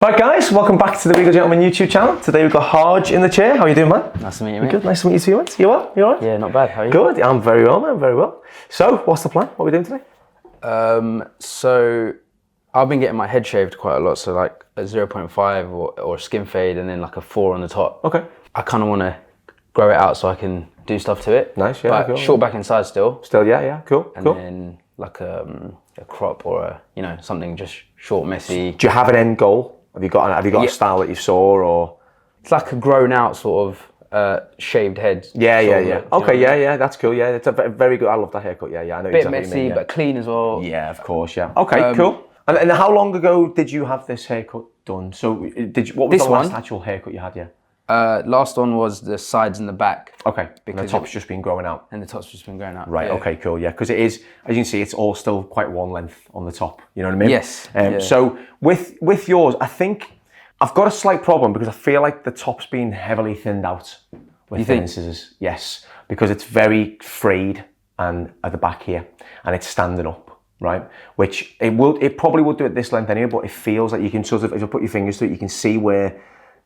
Right guys, welcome back to the Regal Gentleman YouTube channel. Today we've got Harj in the chair. How are you doing, man? Nice to meet you, mate. Good, nice to meet you too, mate. You well? You alright? Yeah, not bad. How are you? Good, I'm very well, man, very well. So, what's the plan? What are we doing today? So I've been getting my head shaved quite a lot, so like a 0.5 or a skin fade and then like a 4 on the top. Okay. I kind of want to grow it out so I can do stuff to it. Nice, yeah. But cool. short back inside still. Still, yeah, cool, And cool. then like a crop or a, you know, something just short, messy. Do you have an end goal? Have you got a style that you saw, or? It's like a grown out sort of shaved head. Yeah. Okay, know? yeah, that's cool. Yeah, it's a very good. I love that haircut. Yeah, I know Bit exactly messy, what you mean, yeah. but clean as well. Yeah, of course, yeah. Okay, cool. And how long ago did you have this haircut done? So, what was the last actual haircut you had? Yeah. Last one was the sides and the back. Okay, because the top's just been growing out. And the top's just been growing out. Right, yeah. Okay, cool, yeah. Because it is, as you can see, it's all still quite one length on the top. You know what I mean? Yes. So with yours, I think I've got a slight problem because I feel like the top's been heavily thinned out with thinning scissors. Yes, because it's very frayed and at the back here, and it's standing up, right? Which it probably would do at this length anyway, but it feels like you can sort of, if you put your fingers to it, you can see where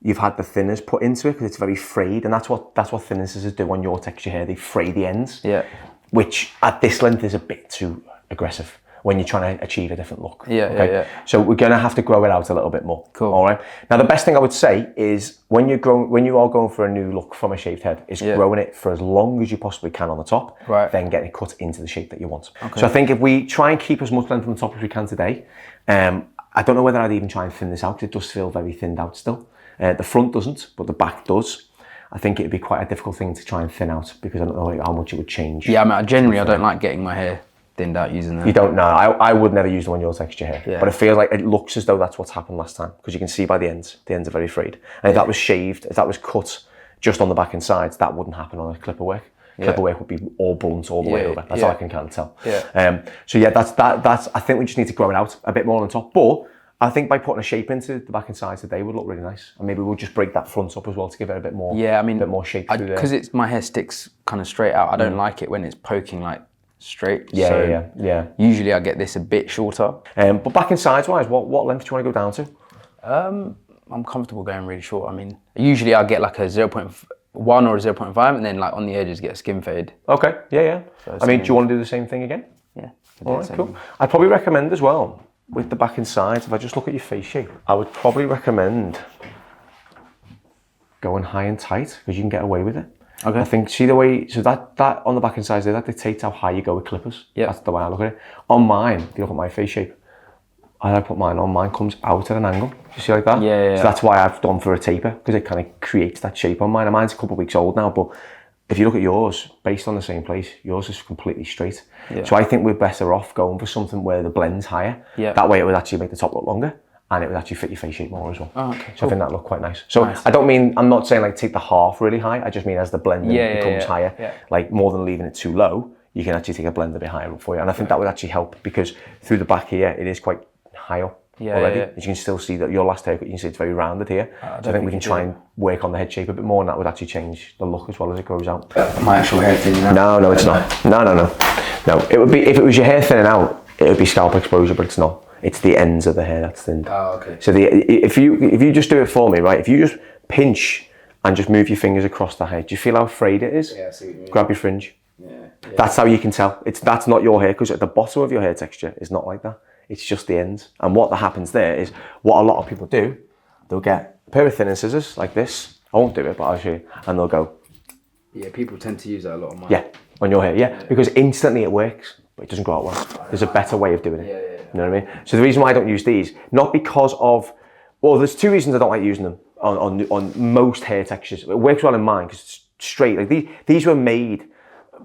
you've had the thinners put into it because it's very frayed, and that's what thinning scissors do on your texture hair. They fray the ends. Yeah. Which at this length is a bit too aggressive when you're trying to achieve a different look. Yeah. So we're gonna have to grow it out a little bit more. Cool. All right. Now the best thing I would say is when you are going for a new look from a shaved head, is growing it for as long as you possibly can on the top. Right. Then getting it cut into the shape that you want. Okay. So I think if we try and keep as much length on the top as we can today, I don't know whether I'd even try and thin this out because it does feel very thinned out still. The front doesn't, but the back does. I think it'd be quite a difficult thing to try and thin out because I don't know how much it would change. Yeah, I mean, I don't like getting my hair thinned out using that. You don't know. I would never use them on your texture hair. Yeah. But it feels like it looks as though that's what's happened last time because you can see by the ends are very frayed. And if that was shaved, if that was cut just on the back and sides, that wouldn't happen on a clipper work. Clipper work would be all blunt all the way over. That's all I can kind of tell. Yeah. So yeah, that's. I think we just need to grow it out a bit more on the top. But I think by putting a shape into the back and sides today would look really nice. And maybe we'll just break that front up as well to give it a bit more. Yeah, I mean, a bit more shape through there. Because my hair sticks kind of straight out. I don't like it when it's poking like straight. Yeah. Usually I get this a bit shorter. But back and sides wise, what length do you want to go down to? I'm comfortable going really short. I mean, usually I get like a 0.1 or a 0.5 and then like on the edges get a skin fade. Okay, yeah. So I mean, do you want to do the same thing again? Yeah. All right, cool. I'd probably recommend as well, with the back and sides, if I just look at your face shape, I would probably recommend going high and tight because you can get away with it. Okay. I think, see the way, so that on the back and sides there, that dictates how high you go with clippers. Yeah. That's the way I look at it. On mine, if you look at my face shape, I put mine on, mine comes out at an angle. You see like that? Yeah. So that's why I've gone for a taper, because it kind of creates that shape on mine. And mine's a couple of weeks old now, but if you look at yours, based on the same place, yours is completely straight. Yeah. So I think we're better off going for something where the blend's higher. Yeah. That way it would actually make the top look longer and it would actually fit your face shape more as well. Oh, okay. So cool. I think that looked quite nice. So nice. I'm not saying like take the half really high. I just mean as the blend becomes higher, like more than leaving it too low, you can actually take a blend a bit higher up for you. And I think that would actually help because through the back here, it is quite high up. Already. Yeah. You can still see that your last haircut, you can see it's very rounded here. So I think we can try and work on the head shape a bit more, and that would actually change the look as well as it grows out. My actual hair thinning out? No, it's not. No, it would be, if it was your hair thinning out, it would be scalp exposure, but it's not. It's the ends of the hair that's thinned. Oh, okay. So if you just do it for me, right? If you just pinch and just move your fingers across the head, do you feel how frayed it is? Yeah, I see what you mean. Grab your fringe. Yeah. That's how you can tell. That's not your hair, because at the bottom of your hair texture is not like that. It's just the ends. And what happens there is what a lot of people do, they'll get a pair of thinning scissors like this. I won't do it, but I'll show you. And they'll go. Yeah, people tend to use that a lot on mine. Yeah, on your hair, yeah. Because instantly it works, but it doesn't grow out well. There's a better way of doing it. Yeah. You know what I mean? So the reason why I don't use these, not because of, well, there's two reasons I don't like using them on most hair textures. It works well in mine because it's straight. Like these were made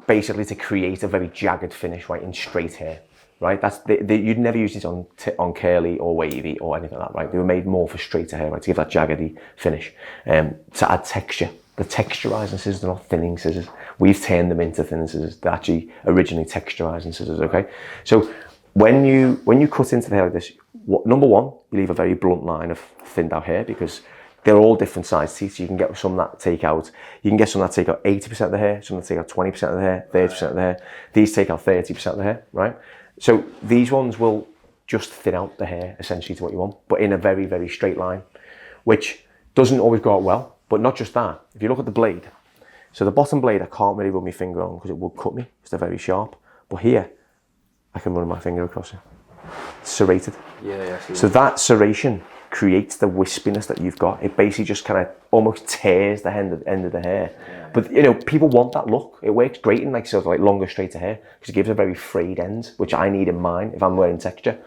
basically to create a very jagged finish, right, in straight hair. Right, you'd never use these on curly or wavy or anything like that, right? They were made more for straighter hair, right, to give that jaggedy finish, to add texture. The texturizing scissors are not thinning scissors. We've turned them into thinning scissors. They're actually originally texturizing scissors, okay? So when you cut into the hair like this, number one, you leave a very blunt line of thinned out hair because they're all different size teeth. So you can get some that take out, 80% of the hair, some that take out 20% of the hair, 30% of the hair. These take out 30% of the hair, right? So these ones will just thin out the hair essentially to what you want, but in a very, very straight line, which doesn't always go out well. But not just that, if you look at the blade, so the bottom blade I can't really run my finger on because it would cut me, because they're very sharp. But here, I can run my finger across it. It's serrated. Yeah. So that serration creates the wispiness that you've got. It basically just kind of almost tears the end of the hair. Yeah. But you know, people want that look. It works great in like sort of like longer, straighter hair because it gives a very frayed end, which I need in mine if I'm wearing texture.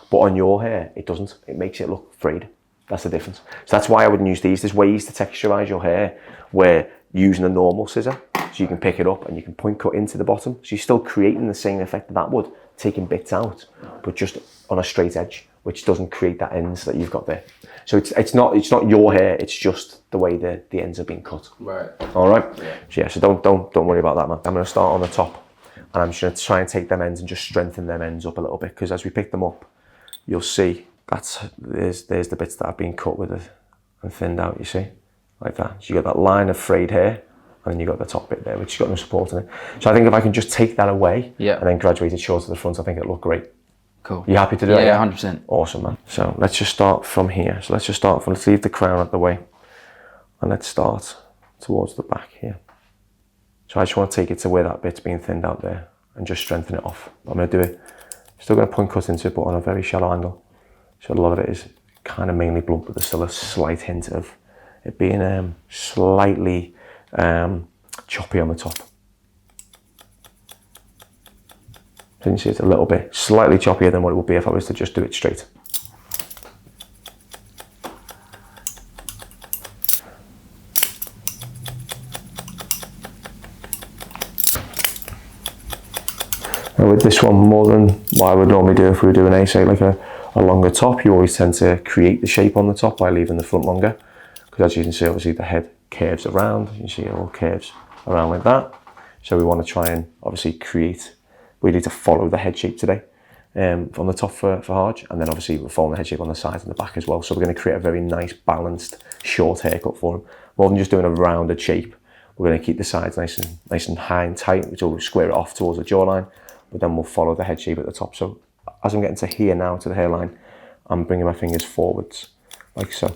But on your hair, it doesn't. It makes it look frayed. That's the difference. So that's why I wouldn't use these. There's ways to texturize your hair where using a normal scissor, so you can pick it up and you can point cut into the bottom. So you're still creating the same effect that would, taking bits out, but just on a straight edge, which doesn't create that ends that you've got there. So it's not your hair. It's just the way the ends are being cut. Right. All right. Yeah. So don't worry about that, man. I'm going to start on the top, and I'm just going to try and take them ends and just strengthen them ends up a little bit, because as we pick them up, you'll see there's the bits that have been cut with it and thinned out. You see, like that. So you got that line of frayed hair, and then you got the top bit there, which has got no support in it. So I think if I can just take that away, and then graduate it short to the front, I think it'll look great. Cool. You happy to do it? Yeah, 100%. Awesome, man. So let's just start from here. So let's leave the crown out the way, and let's start towards the back here. So I just want to take it to where that bit's being thinned out there and just strengthen it off. I'm going to do it, still going to point cut into it, but on a very shallow angle. So a lot of it is kind of mainly blunt, but there's still a slight hint of it being slightly choppy on the top. So you can see it's a little bit slightly choppier than what it would be if I was to just do it straight. And with this one, more than what I would normally do if we were doing say like a longer top, you always tend to create the shape on the top by leaving the front longer, because as you can see, obviously the head curves around. You can see it all curves around like that. So we want to try and obviously we need to follow the head shape today on the top for Harj, and then obviously we're following the head shape on the sides and the back as well. So we're going to create a very nice balanced short haircut for him, more than just doing a rounded shape. We're going to keep the sides nice and high and tight, which will square it off towards the jawline, but then we'll follow the head shape at the top. So as I'm getting to here now, to the hairline, I'm bringing my fingers forwards like so.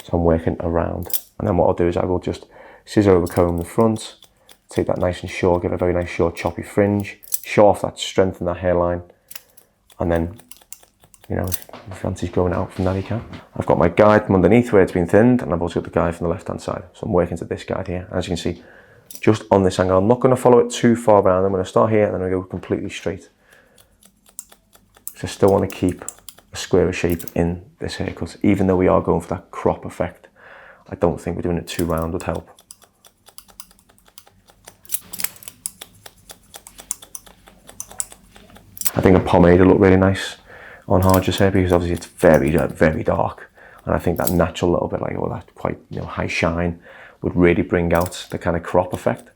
So I'm working around, and then what I'll do is I will just scissor over comb the front, take that nice and short, give it a very nice short choppy fringe, show off that, strengthen that hairline, and then, you know, if you fancy going out from that, you can. I've got my guide from underneath where it's been thinned, and I've also got the guide from the left hand side. So I'm working to this guide here. As you can see, just on this angle, I'm not going to follow it too far around. I'm going to start here and then I'm going to go completely straight. So I still want to keep a squarer shape in this haircut, even though we are going for that crop effect. I don't think we're doing it too round would help. I think a pomade will look really nice on Harj's hair, because obviously it's very, very dark, and I think that natural little bit, like all that quite, you know, high shine would really bring out the kind of crop effect.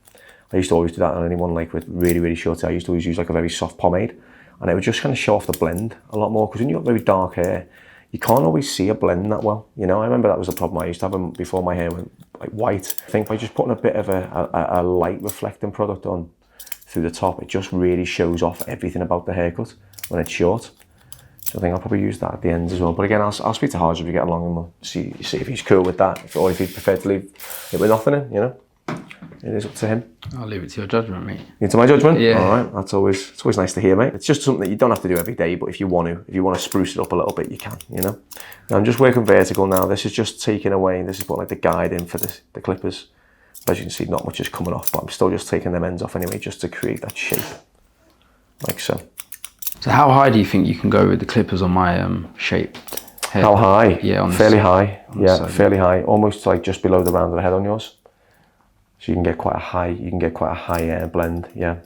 I used to always do that on anyone like with really, really short hair. I used to always use like a very soft pomade, and it would just kind of show off the blend a lot more, because when you've got very dark hair, you can't always see a blend that well. You know, I remember that was a problem I used to have before my hair went like white. I think by just putting a bit of a light reflecting product on through the top, it just really shows off everything about the haircut when it's short. So I think I'll probably use that at the ends as well. But again, I'll speak to Harj as we get along, and we'll see if he's cool with that, or if he'd prefer to leave it with nothing in, you know. It is up to him. I'll leave it to your judgment, mate. Into my judgment? Yeah. All right, it's always nice to hear, mate. It's just something that you don't have to do every day, but if you want to spruce it up a little bit, you can, you know. Now I'm just working vertical now. This is just taking away, this is what like the guide in for the clippers. As you can see, not much is coming off, but I'm still just taking them ends off anyway, just to create that shape, like so. So how high do you think you can go with the clippers on my shaped head? How high? Yeah, fairly high. Yeah, fairly high, almost like just below the round of the head on yours. So you can get quite a high blend, yeah.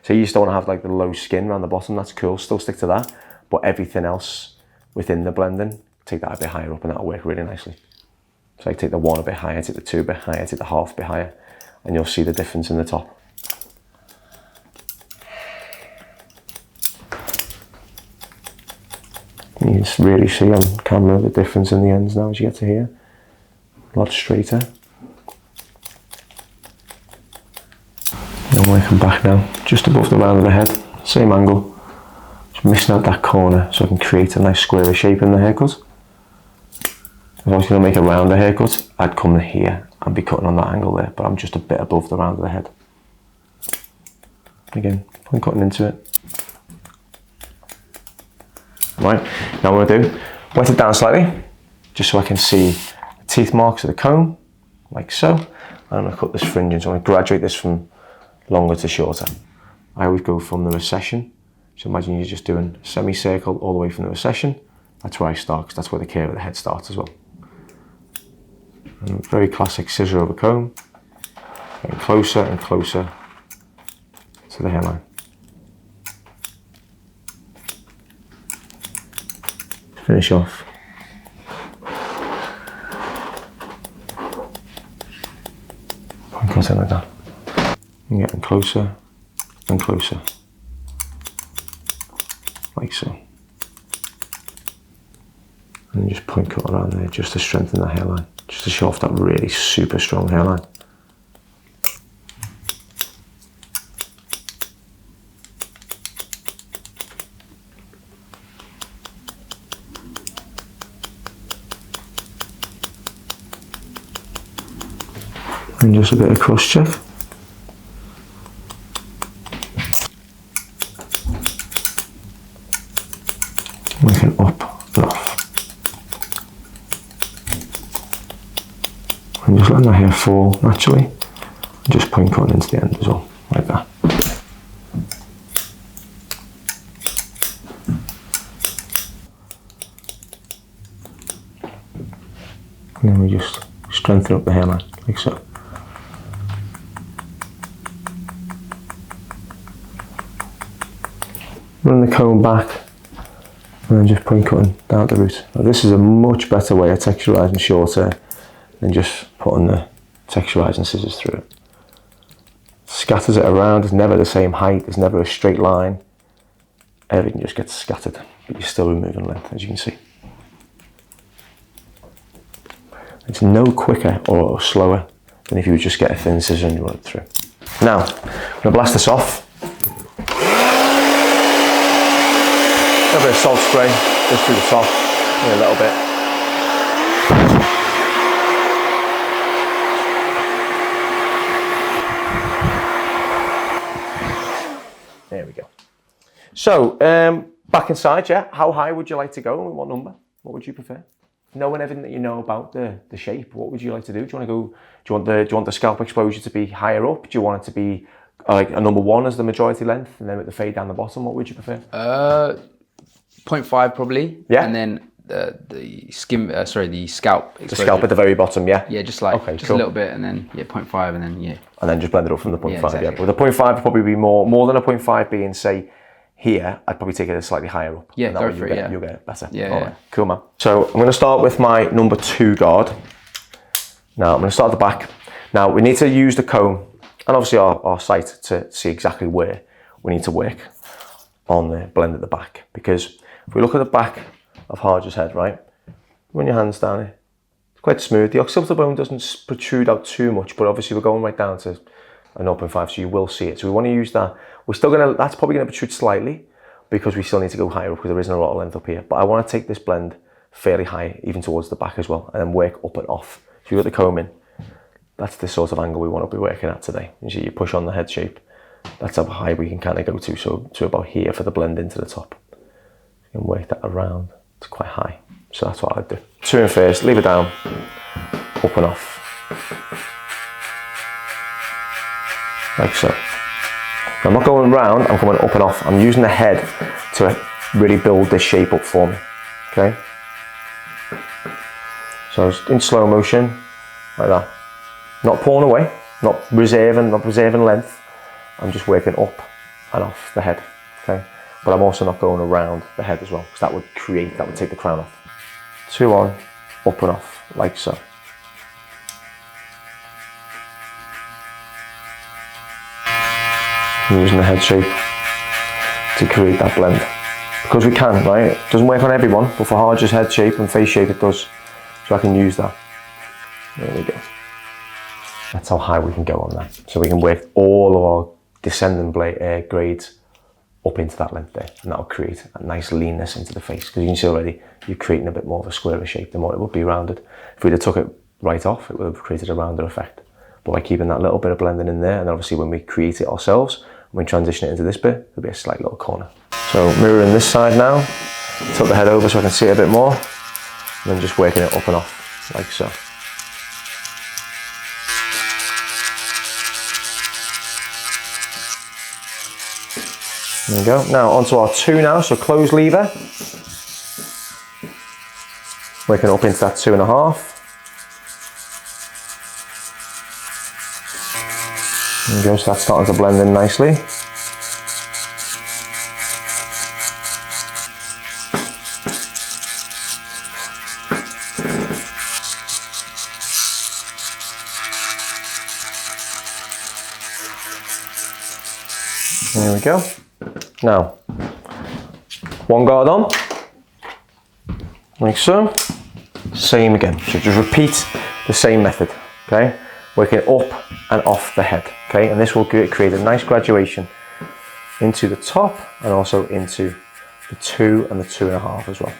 So you still want to have like the low skin around the bottom, that's cool, still stick to that, but everything else within the blending, take that a bit higher up, and that'll work really nicely. So I take the one a bit higher, take the two a bit higher, take the half a bit higher, and you'll see the difference in the top. You can really see on camera the difference in the ends now as you get to here. A lot straighter. And working back now, just above the round of the head, same angle, Just missing out that corner so I can create a nice square shape in the haircut. If I was going to make a rounder haircut, I'd come here and be cutting on that angle there, but I'm just a bit above the round of the head. Again, I'm cutting into it. Right, now what I'm going to do, wet it down slightly, just so I can see the teeth marks of the comb, like so. And I'm going to cut this fringe in, so I'm going to graduate this from longer to shorter. I always go from the recession, so imagine you're just doing a semicircle all the way from the recession. That's where I start, because that's where the curve of the head starts as well. And very classic scissor over comb, getting closer and closer to the hairline. Finish off. And cut it like that. And getting closer and closer. Like so. And then just point cut around there just to strengthen that hairline. Just to show off that really super strong hairline. And just a bit of cross check. Working up and off. And just letting the hair fall naturally. And just point cutting into the end as well, like that. And then we just strengthen up the hairline, like so. Run the comb back and then just point cutting down the root. Now this is a much better way of texturising short hair than just putting the texturising scissors through it. Scatters it around, it's never the same height, there's never a straight line. Everything just gets scattered, but you're still removing length, as you can see. It's no quicker or slower than if you would just get a thin scissor and you run it through. Now, I'm going to blast this off. A bit of salt spray just through the top, a little bit. There we go. So, back inside, yeah, how high would you like to go and what number? What would you prefer? Knowing everything that you know about the shape, what would you like to do? Do you want to go, do you want the scalp exposure to be higher up? Do you want it to be like a number 1 as the majority length and then with the fade down the bottom? What would you prefer? 0.5 probably. Yeah. And then the scalp exposure. The scalp at the very bottom, yeah? Yeah, just like, okay, just cool. a little bit and then, yeah, 0.5 and then, yeah. And then just blend it up from the 0.5, exactly. Yeah. But the 0.5 would probably be more than a 0.5 being, say, here, I'd probably take it slightly higher up. Yeah, go for it, yeah. You'll get it better. Yeah, all right, cool, man. So I'm going to start with my number 2 guard. Now, I'm going to start at the back. Now, we need to use the comb and obviously our sight to see exactly where we need to work on the blend at the back. Because if we look at the back of Harj's head, right, run your hands down it. It's quite smooth. The occipital bone doesn't protrude out too much, but obviously we're going right down to a 0.5, so you will see it. So we want to use that. That's probably going to protrude slightly because we still need to go higher up because there isn't a lot of length up here. But I want to take this blend fairly high, even towards the back as well, and then work up and off. So you've got the comb in. That's the sort of angle we want to be working at today. You see, you push on the head shape. That's how high we can kind of go to about here for the blend into the top. You can work that around. It's quite high. So that's what I'd do. 2 in first, leave it down, up and off. Like so. I'm not going round, I'm going up and off. I'm using the head to really build this shape up for me, okay? So in slow motion, like that. Not pulling away, not reserving length. I'm just working up and off the head, okay? But I'm also not going around the head as well, because that would take the crown off. 2 on, up and off, like so. I'm using the head shape to create that blend. Because we can, right? It doesn't work on everyone, but for Harj's head shape and face shape it does. So I can use that. There we go. That's how high we can go on that. So we can work all of our descending grades up into that length there, and that'll create a nice leanness into the face, because you can see already you're creating a bit more of a squarer shape than what it would be rounded. If we'd have took it right off, it would have created a rounder effect. But by keeping that little bit of blending in there, and obviously when we create it ourselves, when we transition it into this bit, there'll be a slight little corner. So mirroring this side now, tilt the head over so I can see it a bit more, and then just working it up and off, like so. There we go. Now onto our 2 now, so close lever. Working up into that 2.5. There we go, so that's starting to blend in nicely. There we go. Now, 1 guard on, like so. Same again, so just repeat the same method, okay? Working up and off the head, okay? And this will create a nice graduation into the top and also into the 2 and the 2.5 as well.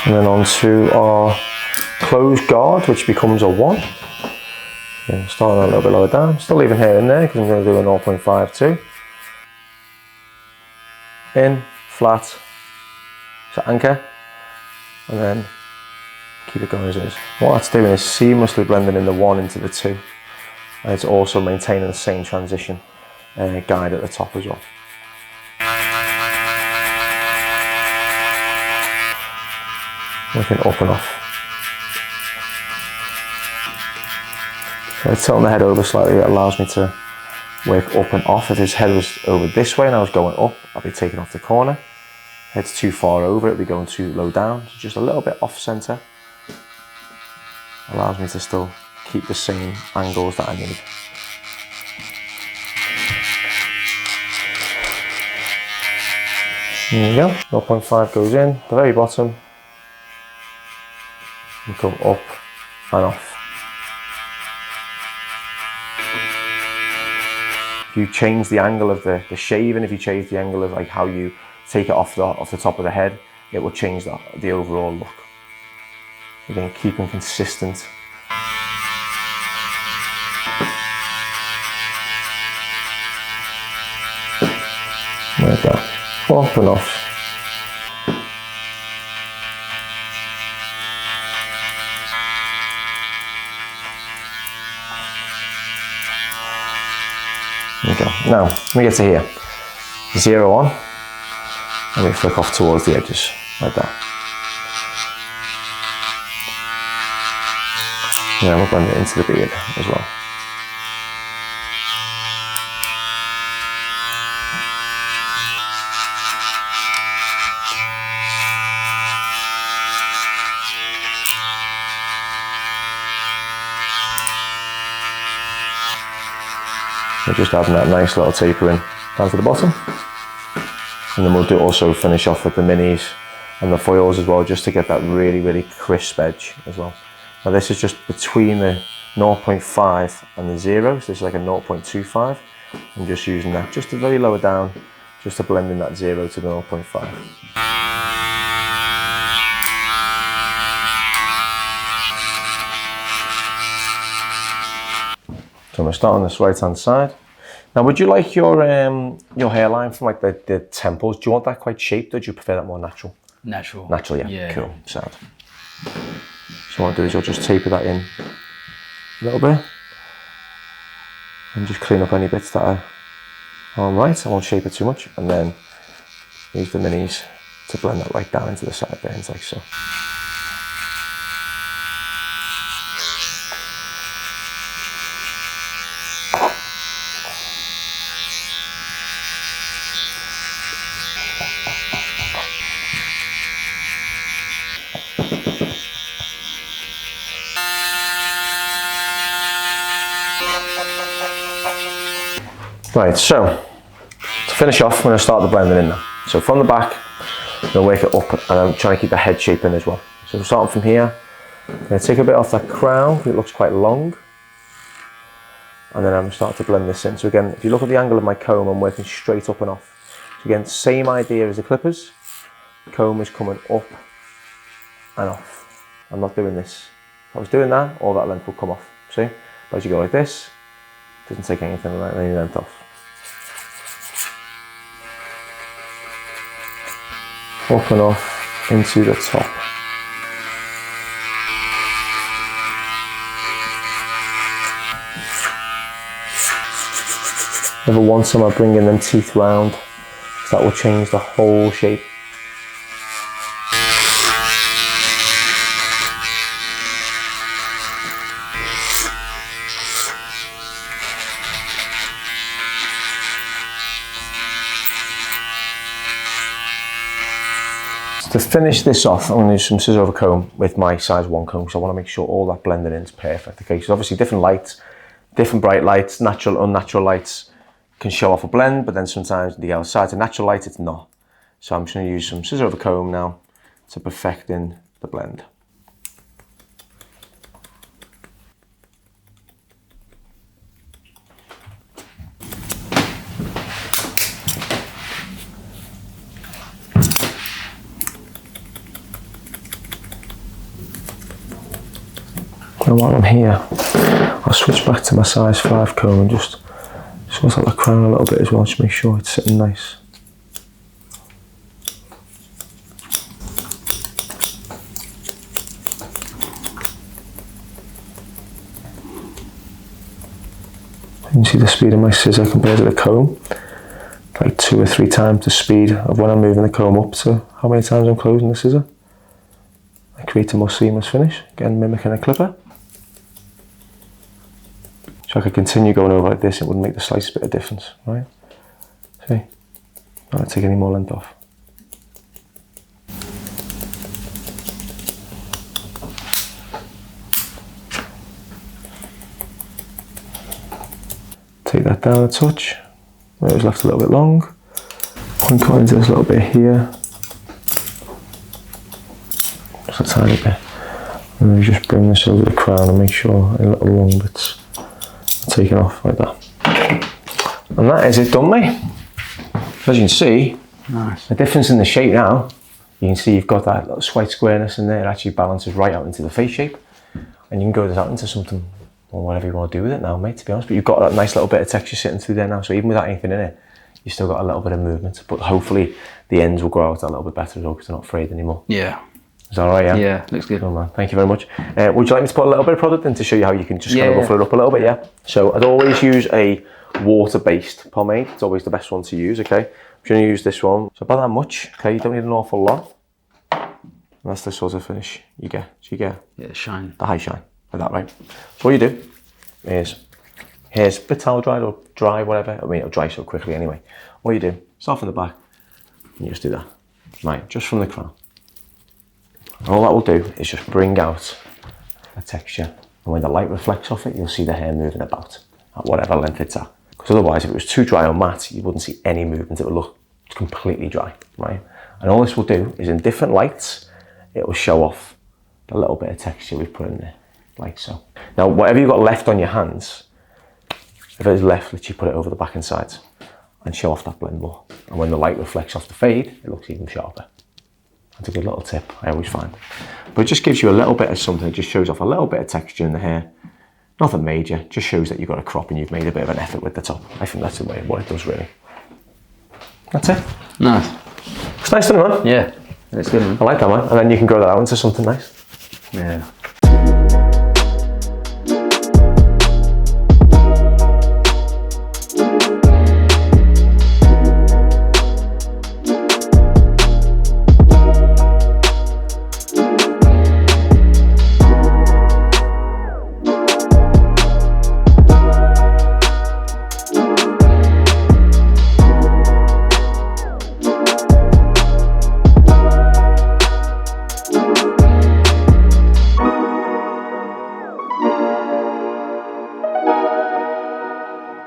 And then on to our closed guard, which becomes a 1. Yeah, starting a little bit lower down, still leaving hair in there because I'm going to do a 0.5 too. In, flat, so anchor, and then keep it going as it is. What that's doing is seamlessly blending in the 1 into the 2, and it's also maintaining the same transition guide at the top as well. Working up and off. So tilting the head over slightly, it allows me to work up and off. If his head was over this way and I was going up, I'd be taking off the corner. Head's too far over, it'd be going too low down. So just a little bit off center allows me to still keep the same angles that I need. There you go, 0.5 goes in, the very bottom, and come up and off. If you change the angle of the shave, and if you change the angle of like how you take it off the top of the head, it will change the overall look. Again, keeping consistent. Like that, up and off. There we go. Now, when we get to here, 0 on, and we flick off towards the edges, like that. Yeah, we'll blend it into the beard as well. We're just adding that nice little tapering down to the bottom. And then we'll also finish off with the minis and the foils as well, just to get that really, really crisp edge as well. Now this is just between the 0.5 and the 0, so this is like a 0.25. I'm just using that just to very lower down, just to blend in that 0 to the 0.5. So I'm going to start on this right hand side. Now, would you like your hairline from like the temples? Do you want that quite shaped, or do you prefer that more natural? Natural. Natural, yeah. Yeah. Cool. Sound. So what I'll do is I'll just taper that in a little bit, and just clean up any bits that are alright. I won't shape it too much, and then use the minis to blend that right down into the sideburns, like so. Right, so to finish off, I'm going to start the blending in now. So from the back, I'm going to work it up, and I'm trying to keep the head shape in as well. So starting from here, I'm going to take a bit off that crown, because it looks quite long. And then I'm starting to blend this in. So again, if you look at the angle of my comb, I'm working straight up and off. So again, same idea as the clippers. The comb is coming up and off. I'm not doing this. If I was doing that, all that length will come off. See? But as you go like this, it doesn't take any length off. Up and off into the top. Never once am I bringing them teeth round, because that will change the whole shape. To finish this off, I'm going to use some scissor over comb with my size 1 comb, so I want to make sure all that blending in is perfect. Okay, so obviously different lights, different bright lights, natural, unnatural lights can show off a blend, but then sometimes the other side to natural light, it's not. So I'm just going to use some scissor over comb now to perfect in the blend. And while I'm here, I'll switch back to my size 5 comb and just sort out the crown a little bit as well, just make sure it's sitting nice. You can see the speed of my scissor compared to the comb, like 2 or 3 times the speed of when I'm moving the comb up to how many times I'm closing the scissor. I create a more seamless finish, again mimicking a clipper. So I could continue going over like this, it wouldn't make the slightest bit of difference, right? See? Not take any more length off. Take that down a touch, where it was left a little bit long. Point it into this little bit here. Just a tiny bit. And then just bring this over the crown and make sure any little long bits taken off like that. And that is it done, mate. As you can see, nice. The difference in the shape now, you can see you've got that little slight squareness in there. It actually balances right out into the face shape. And you can go this out into something, or whatever you want to do with it now, mate, to be honest. But you've got that nice little bit of texture sitting through there now. So even without anything in it, you've still got a little bit of movement. But hopefully the ends will grow out a little bit better as well, because they're not frayed anymore. Yeah. Is that all right, yeah? Yeah, looks good. Cool, man. Thank you very much. Would you like me to put a little bit of product in to show you how you can just kind of ruffle it up a little bit, yeah? So I'd always use a water-based pomade. It's always the best one to use, okay? I'm going to use this one. So about that much, okay? You don't need an awful lot. And that's the sort of finish you get. So you get shine. The high shine, like that, right? So what you do is, here's a bit towel dried or dry, whatever. I mean, it'll dry so quickly anyway. What you do, start from the back, and you just do that. Right, just from the crown. And all that will do is just bring out a texture, and when the light reflects off it, you'll see the hair moving about at whatever length it's at. Because otherwise, if it was too dry or matte, you wouldn't see any movement. It would look completely dry, right? And all this will do is, in different lights, it will show off the little bit of texture we've put in there, like so. Now, whatever you've got left on your hands, if it is left, literally put it over the back and sides and show off that blend more. And when the light reflects off the fade, it looks even sharper. That's a good little tip, I always find. But it just gives you a little bit of something. It just shows off a little bit of texture in the hair. Nothing major, just shows that you've got a crop and you've made a bit of an effort with the top. I think that's the way what it does, really. That's it. Nice. It's nice, isn't it, man? Yeah, it's good, man. I like that, man. And then you can grow that out into something nice. Yeah.